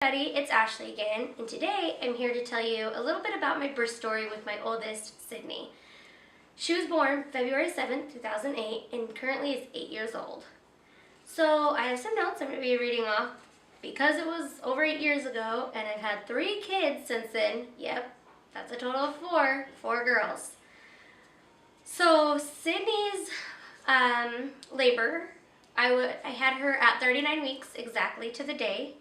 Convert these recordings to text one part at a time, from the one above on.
Everybody, it's Ashley again, and today I'm here to tell you a little bit about my birth story with my oldest, Sydney. She was born February 7th, 2008, and currently is 8 years old. So I have some notes I'm going to be reading off because it was over 8 years ago, and I've had 3 kids since then. Yep, that's a total of 4 girls. So Sydney's labor, I had her at 39 weeks exactly to the day.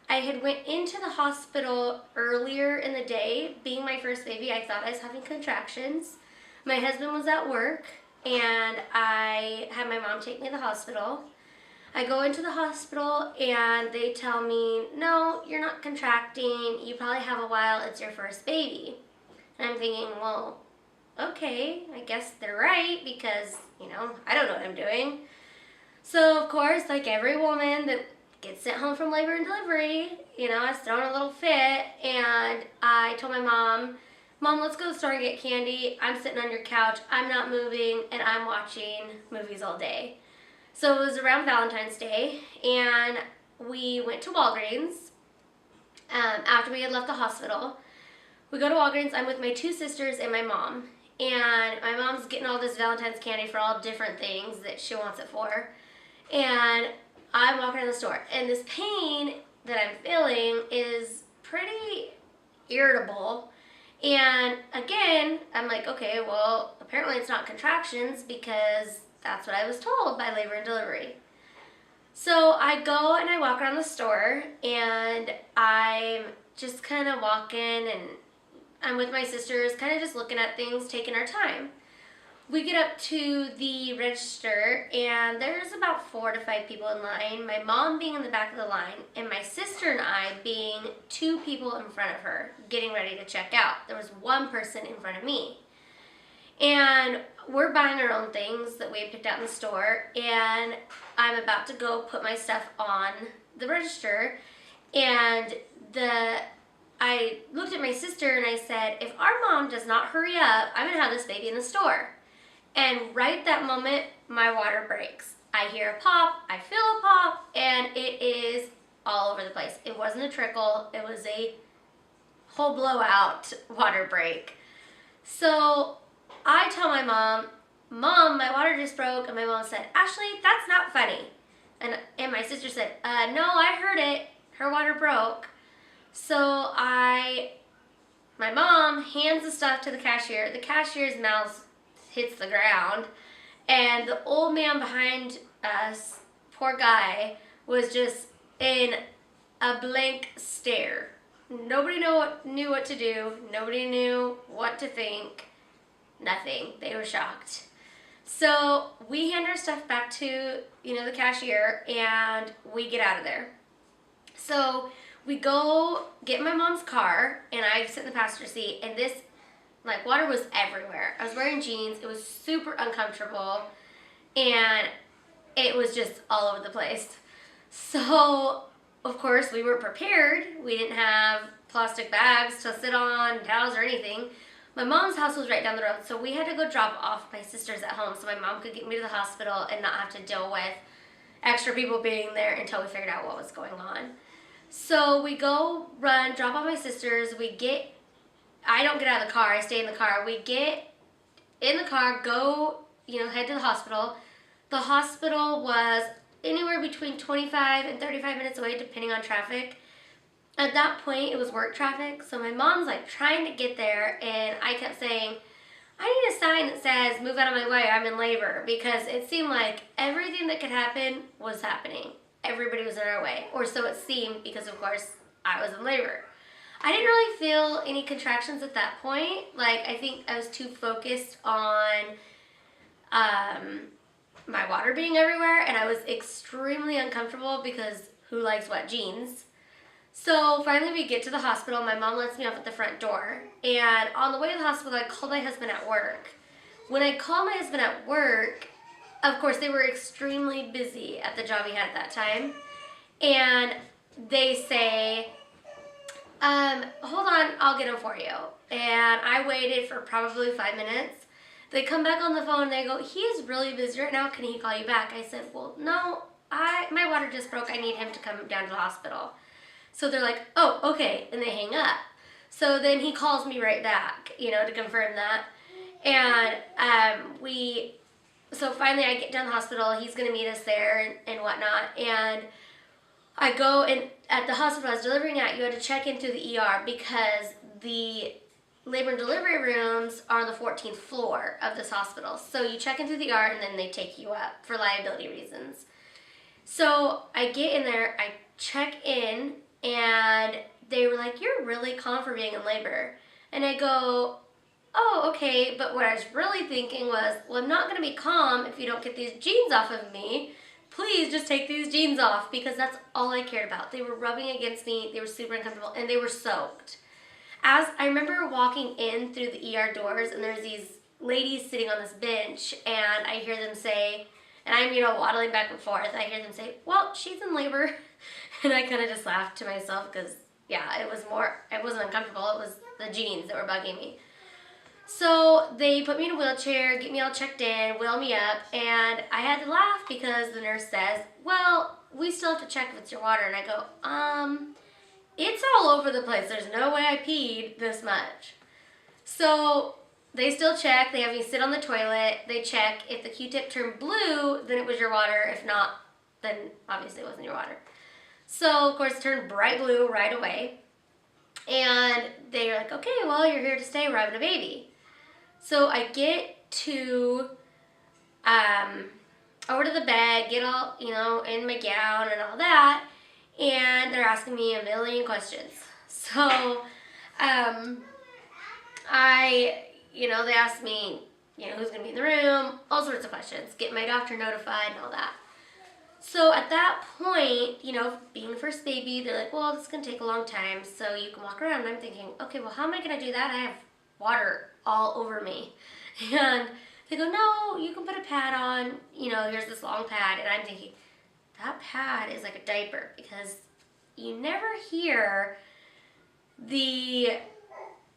I had went into the hospital earlier in the day. Being my first baby, I thought I was having contractions. My husband was at work, and I had my mom take me to the hospital. I go into the hospital, and they tell me, no, you're not contracting. You probably have a while. It's your first baby. And I'm thinking, well, okay, I guess they're right because, I don't know what I'm doing. So, of course, like every woman that gets sent home from labor and delivery, I was throwing a little fit, and I told my mom, let's go to the store and get candy. I'm sitting on your couch, I'm not moving, and I'm watching movies all day. So it was around Valentine's Day, and we went to Walgreens after we had left the hospital. We go to Walgreens, I'm with my 2 sisters and my mom, and my mom's getting all this Valentine's candy for all different things that she wants it for, and I'm walking in the store, and this pain that I'm feeling is pretty irritable. And again, I'm like, okay, well, apparently it's not contractions because that's what I was told by labor and delivery. So I go and I walk around the store, and I'm just kind of walking, and I'm with my sisters, kind of just looking at things, taking our time. We get up to the register, and there's about 4 to 5 people in line, my mom being in the back of the line, and my sister and I being 2 people in front of her, getting ready to check out. There was 1 person in front of me. And we're buying our own things that we had picked out in the store, and I'm about to go put my stuff on the register, and I looked at my sister and I said, if our mom does not hurry up, I'm going to have this baby in the store. And right that moment, my water breaks. I hear a pop, I feel a pop, and it is all over the place. It wasn't a trickle, it was a whole blowout water break. So I tell my mom, my water just broke, and my mom said, Ashley, that's not funny. And my sister said, no, I heard it, her water broke. So my mom hands the stuff to the cashier. The cashier's mouth hits the ground, and the old man behind us, poor guy, was just in a blank stare. Nobody knew what to do. Nobody knew what to think. Nothing. They were shocked. So we hand our stuff back to the cashier, and we get out of there. So we go get my mom's car, and I sit in the passenger seat, and this water was everywhere. I was wearing jeans. It was super uncomfortable, and it was just all over the place. So, of course, we weren't prepared. We didn't have plastic bags to sit on, towels or anything. My mom's house was right down the road, so we had to go drop off my sisters at home so my mom could get me to the hospital and not have to deal with extra people being there until we figured out what was going on. So we go run, drop off my sisters. I don't get out of the car, I stay in the car. We get in the car, go, head to the hospital. The hospital was anywhere between 25 and 35 minutes away, depending on traffic. At that point, it was work traffic, so my mom's trying to get there, and I kept saying, I need a sign that says, move out of my way, I'm in labor, because it seemed like everything that could happen was happening. Everybody was in our way, or so it seemed, because of course, I was in labor. I didn't really feel any contractions at that point. I think I was too focused on my water being everywhere, and I was extremely uncomfortable because who likes wet jeans? So finally we get to the hospital. My mom lets me off at the front door, and on the way to the hospital, I called my husband at work. When I called my husband at work, of course, they were extremely busy at the job he had at that time, and they say, hold on, I'll get him for you. And I waited for probably 5 minutes. They come back on the phone and they go, he is really busy right now, can he call you back? I said, well, no, my water just broke, I need him to come down to the hospital. So they're like, oh, okay, and they hang up. So then he calls me right back, to confirm that. And so finally I get down to the hospital. He's going to meet us there and whatnot. And I go, and at the hospital I was delivering at, you had to check in through the ER because the labor and delivery rooms are on the 14th floor of this hospital. So you check in through the ER and then they take you up for liability reasons. So I get in there, I check in, and they were like, you're really calm for being in labor. And I go, oh, okay, but what I was really thinking was, well, I'm not going to be calm if you don't get these jeans off of me. Please just take these jeans off, because that's all I cared about. They were rubbing against me, they were super uncomfortable, and they were soaked. As I remember walking in through the ER doors, and there's these ladies sitting on this bench, and I hear them say, and I'm, waddling back and forth, I hear them say, well, she's in labor. And I kind of just laughed to myself because, yeah, it wasn't uncomfortable, it was the jeans that were bugging me. So they put me in a wheelchair, get me all checked in, wheel me up, and I had to laugh because the nurse says, well, we still have to check if it's your water. And I go, it's all over the place. There's no way I peed this much. So they still check. They have me sit on the toilet. They check. If the Q-tip turned blue, then it was your water. If not, then obviously it wasn't your water. So, of course, it turned bright blue right away. And they're like, okay, well, you're here to stay. We're having a baby. So I get to, over to the bed, get all, in my gown and all that. And they're asking me a million questions. So, they asked me, who's going to be in the room, all sorts of questions, get my doctor notified and all that. So at that point, being the first baby, they're like, well, this is going to take a long time, so you can walk around. And I'm thinking, okay, well, how am I going to do that? I have water all over me. And they go, no, you can put a pad on, here's this long pad. And I'm thinking, that pad is like a diaper, because you never hear the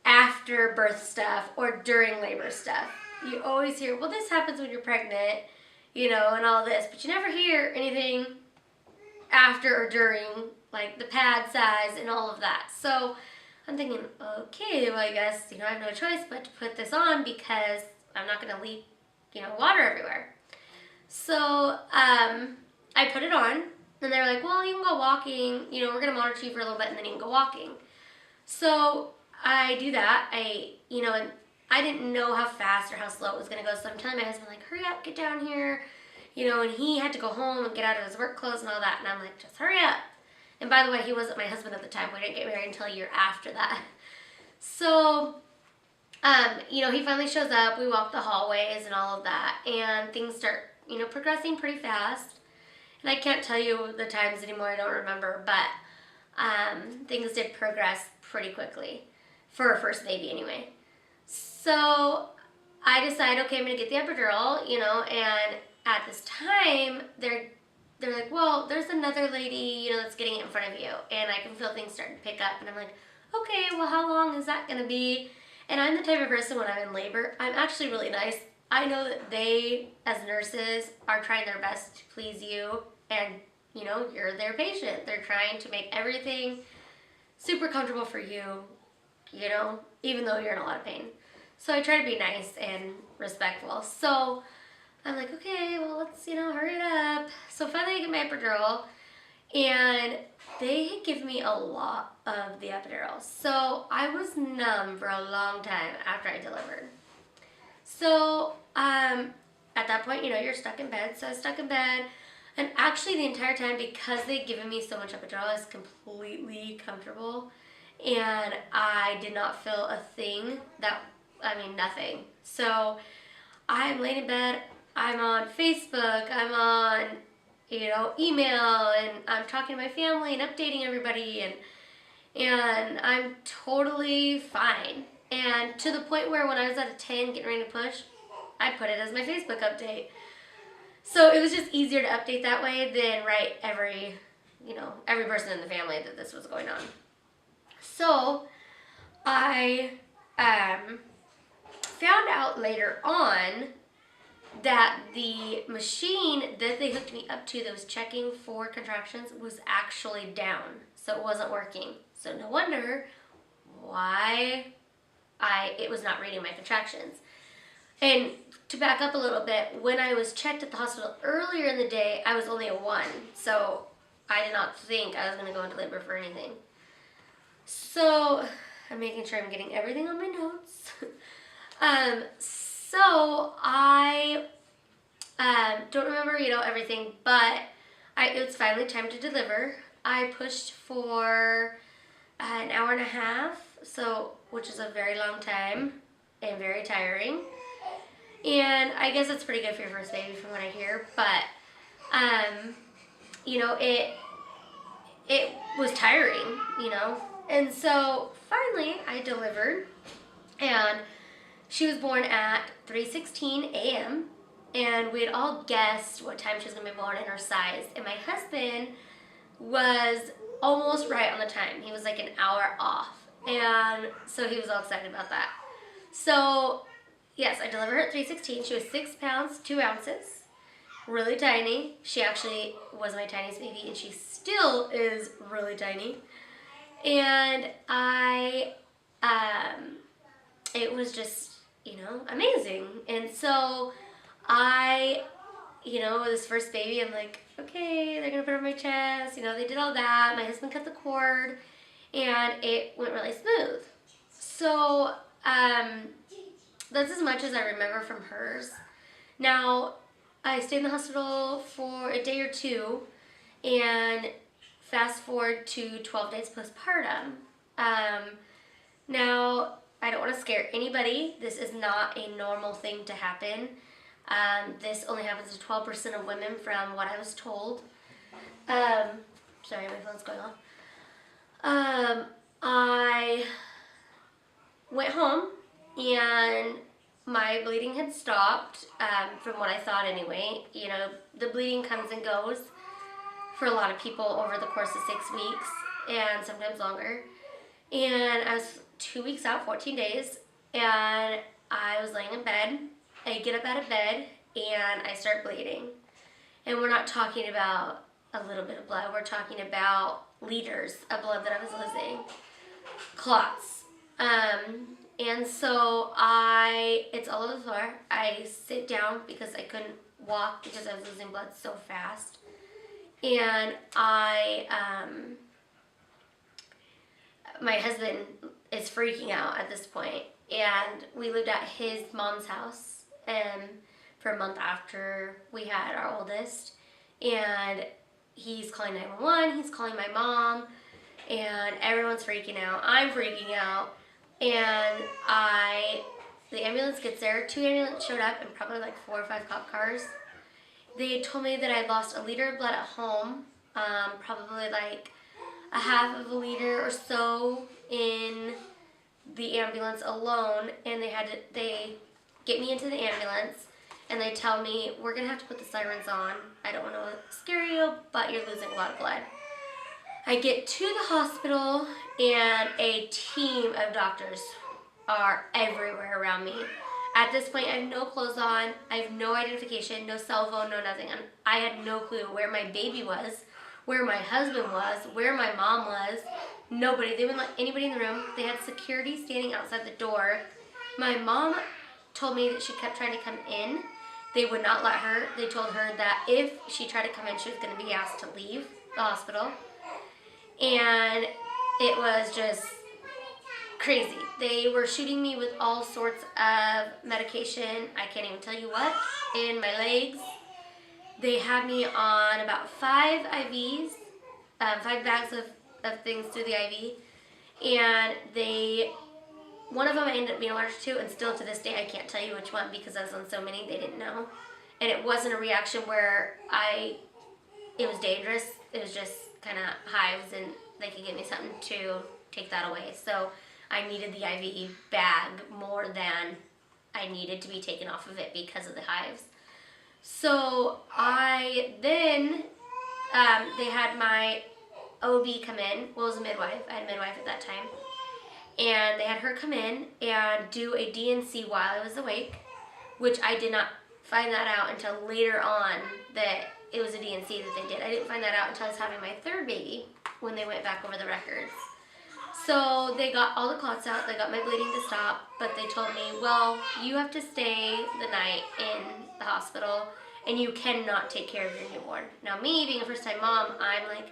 after birth stuff or during labor stuff. You always hear, well, this happens when you're pregnant, and all this, but you never hear anything after or during, like the pad size and all of that. So I'm thinking, okay, well, I guess, I have no choice but to put this on because I'm not going to leak, water everywhere. So I put it on, and they're like, well, you can go walking, we're going to monitor you for a little bit, and then you can go walking. So I do that. And I didn't know how fast or how slow it was going to go. So I'm telling my husband, like, hurry up, get down here. And he had to go home and get out of his work clothes and all that. And I'm like, just hurry up. And by the way, he wasn't my husband at the time. We didn't get married until a year after that. So, he finally shows up. We walk the hallways and all of that. And things start, progressing pretty fast. And I can't tell you the times anymore. I don't remember. But things did progress pretty quickly. For a first baby anyway. So I decide, okay, I'm going to get the epidural, and at this time, they're like, well, there's another lady, that's getting it in front of you, and I can feel things starting to pick up, and I'm like, okay, well, how long is that going to be? And I'm the type of person, when I'm in labor, I'm actually really nice. I know that they, as nurses, are trying their best to please you, and, you're their patient. They're trying to make everything super comfortable for you, even though you're in a lot of pain. So I try to be nice and respectful. So I'm like, okay, well, let's, hurry it up. So finally I get my epidural, and they give me a lot of the epidural. So I was numb for a long time after I delivered. So at that point, you're stuck in bed. So I was stuck in bed. And actually the entire time, because they'd given me so much epidural, I was completely comfortable. And I did not feel a thing nothing. So I'm laying in bed, I'm on Facebook, I'm on, email, and I'm talking to my family and updating everybody, and I'm totally fine. And to the point where when I was at a 10 getting ready to push, I put it as my Facebook update. So it was just easier to update that way than write every person in the family that this was going on. So I found out later on that the machine that they hooked me up to that was checking for contractions was actually down. so it wasn't working. So no wonder why it was not reading my contractions. And to back up a little bit, when I was checked at the hospital earlier in the day, I was only a 1. So I did not think I was going to go into labor for anything. So I'm making sure I'm getting everything on my notes. So I don't remember, everything, but it was finally time to deliver. I pushed for an hour and a half, which is a very long time and very tiring. And I guess that's pretty good for your first baby from what I hear, but it was tiring, And so finally I delivered, and she was born at 3:16 a.m. and we had all guessed what time she was going to be born and her size. And my husband was almost right on the time. He was like an hour off. And so he was all excited about that. So, yes, I delivered her at 3:16. She was 6 pounds, 2 ounces. Really tiny. She actually was my tiniest baby, and she still is really tiny. And it was just, amazing. And so this first baby, I'm like, okay, they're gonna put her on my chest. They did all that. My husband cut the cord, and it went really smooth. So that's as much as I remember from hers. Now, I stayed in the hospital for a day or two, and fast forward to 12 days postpartum. Now, I don't want to scare anybody. This is not a normal thing to happen. This only happens to 12% of women from what I was told. Sorry, my phone's going off. I went home, and my bleeding had stopped, from what I thought anyway. The bleeding comes and goes for a lot of people over the course of 6 weeks, and sometimes longer. And I was 2 weeks out, 14 days, and I was laying in bed. I get up out of bed, and I start bleeding. And we're not talking about a little bit of blood. We're talking about liters of blood that I was losing. Clots. And so it's all over the floor. I sit down because I couldn't walk because I was losing blood so fast. And my husband is freaking out at this point. And we lived at his mom's house for a month after we had our oldest. And he's calling 911, he's calling my mom, and everyone's freaking out. I'm freaking out. And the ambulance gets there. 2 ambulances showed up, and probably like 4 or 5 cop cars. They told me that I lost a liter of blood at home, probably like a half of a liter or so in the ambulance alone. And they get me into the ambulance, and they tell me, we're going to have to put the sirens on. I don't want to scare you, but you're losing a lot of blood. I get to the hospital, and a team of doctors are everywhere around me. At this point, I have no clothes on. I have no identification, no cell phone, no nothing. I had no clue where my baby was, where my husband was, where my mom was. Nobody. They wouldn't let anybody in the room. They had security standing outside the door. My mom told me that she kept trying to come in. They would not let her. They told her that if she tried to come in, she was going to be asked to leave the hospital. And it was just crazy. They were shooting me with all sorts of medication. I can't even tell you what, in my legs. They had me on about 5 IVs, 5 bags of things through the IV. And one of them I ended up being allergic to, and still to this day I can't tell you which one because I was on so many, they didn't know. And it wasn't a reaction where it was dangerous. It was just kind of hives, and they could give me something to take that away. So I needed the IV bag more than I needed to be taken off of it because of the hives. So they had my OB come in. Well, it was a midwife. I had a midwife at that time. And they had her come in and do a DNC while I was awake, which I did not find that out until later on that it was a DNC that they did. I didn't find that out until I was having my 3rd baby, when they went back over the records. So they got all the clots out, they got my bleeding to stop, but they told me, well, you have to stay the night in the hospital and you cannot take care of your newborn. Now me, being a first-time mom, I'm like,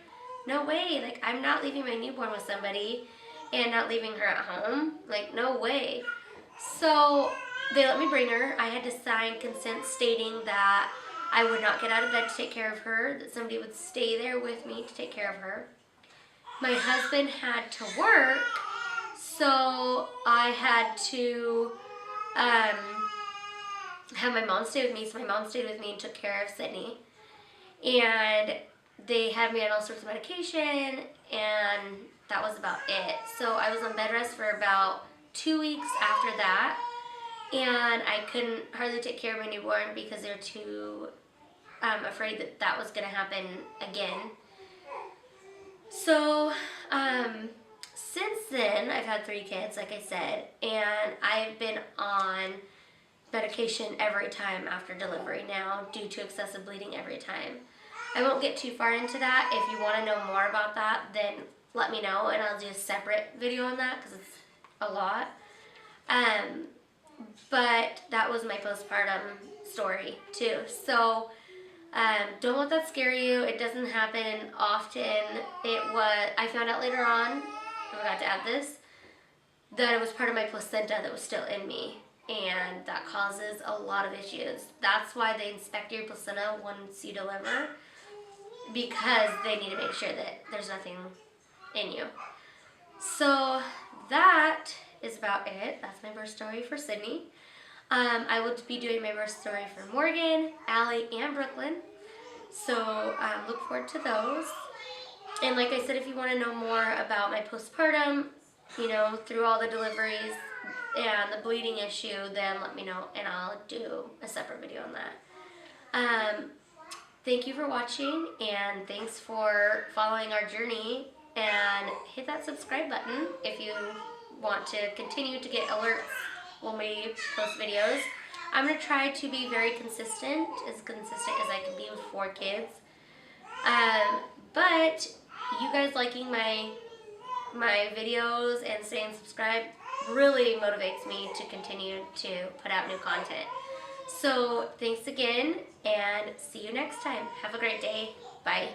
no way, like I'm not leaving my newborn with somebody and not leaving her at home, like no way. So they let me bring her. I had to sign consent stating that I would not get out of bed to take care of her, that somebody would stay there with me to take care of her. My husband had to work, so I had to have my mom stay with me. So my mom stayed with me and took care of Sydnee. And they had me on all sorts of medication, and that was about it. So I was on bed rest for about 2 weeks after that, and I couldn't hardly take care of my newborn because they're too afraid that that was going to happen again. So since then, I've had 3 kids, like I said, and I've been on medication every time after delivery now due to excessive bleeding every time. I won't get too far into that. If you want to know more about that, then let me know and I'll do a separate video on that because it's a lot. But that was my postpartum story too. So don't let that scare you. It doesn't happen often. I found out later on, I forgot to add this, that it was part of my placenta that was still in me. And that causes a lot of issues. That's why they inspect your placenta once you deliver, because they need to make sure that there's nothing in you. So that is about it. That's my birth story for Sydnee. I will be doing my birth story for Morgan, Allie, and Brooklyn. So look forward to those. And like I said, if you want to know more about my postpartum, you know, through all the deliveries and the bleeding issue, then let me know and I'll do a separate video on that. Thank you for watching, and thanks for following our journey, and hit that subscribe button if you want to continue to get alerts when we post videos. I'm going to try to be very consistent as I can be with 4 kids. But you guys liking my videos and staying subscribed really motivates me to continue to put out new content. So thanks again, and see you next time. Have a great day. Bye.